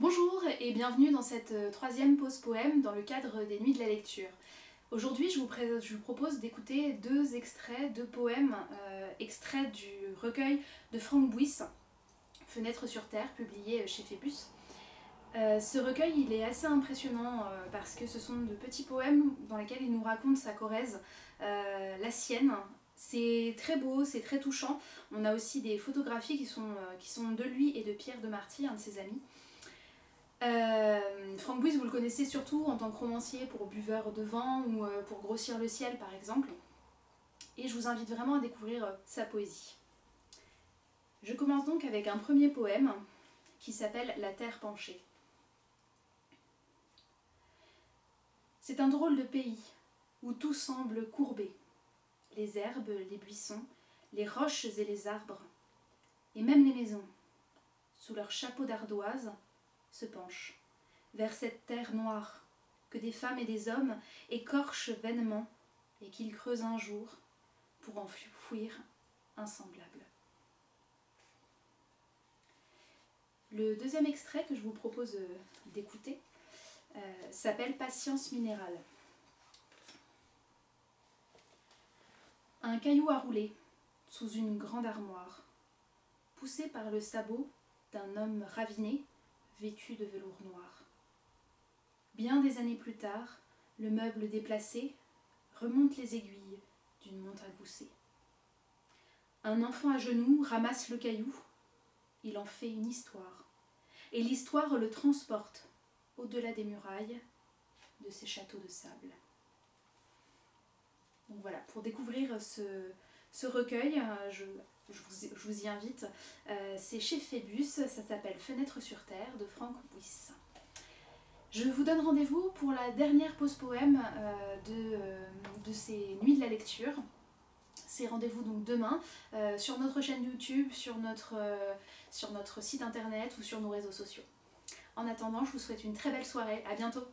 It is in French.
Bonjour et bienvenue dans cette troisième pause poème dans le cadre des Nuits de la lecture. Aujourd'hui, je vous propose d'écouter deux poèmes extraits du recueil de Franck Buys, Fenêtre sur Terre, publié chez Phébus. Ce recueil il est assez impressionnant parce que ce sont de petits poèmes dans lesquels il nous raconte sa Corrèze, la sienne. C'est très beau, c'est très touchant. On a aussi des photographies qui sont de lui et de Pierre de Marty, un de ses amis. Franck Buys, vous le connaissez surtout en tant que romancier pour Buveur de vent ou pour Grossir le ciel par exemple. Et je vous invite vraiment à découvrir sa poésie. Je commence donc avec un premier poème qui s'appelle La terre penchée. C'est un drôle de pays où tout semble courbé. Les herbes, les buissons, les roches et les arbres, et même les maisons, sous leurs chapeaux d'ardoise, se penchent vers cette terre noire que des femmes et des hommes écorchent vainement et qu'ils creusent un jour pour enfouir un semblable. Le deuxième extrait que je vous propose d'écouter s'appelle Patience minérale. Un caillou à rouler sous une grande armoire, poussé par le sabot d'un homme raviné vêtu de velours noir. Bien des années plus tard, le meuble déplacé remonte les aiguilles d'une montre à gousset. Un enfant à genoux ramasse le caillou, il en fait une histoire, et l'histoire le transporte au-delà des murailles de ces châteaux de sable. Donc voilà, pour découvrir ce recueil, je vous y invite. C'est chez Phébus, ça s'appelle Fenêtre sur Terre de Franck Buys. Je vous donne rendez-vous pour la dernière pause poème de ces Nuits de la lecture. C'est rendez-vous donc demain sur notre chaîne YouTube, sur notre site internet ou sur nos réseaux sociaux. En attendant, je vous souhaite une très belle soirée. À bientôt.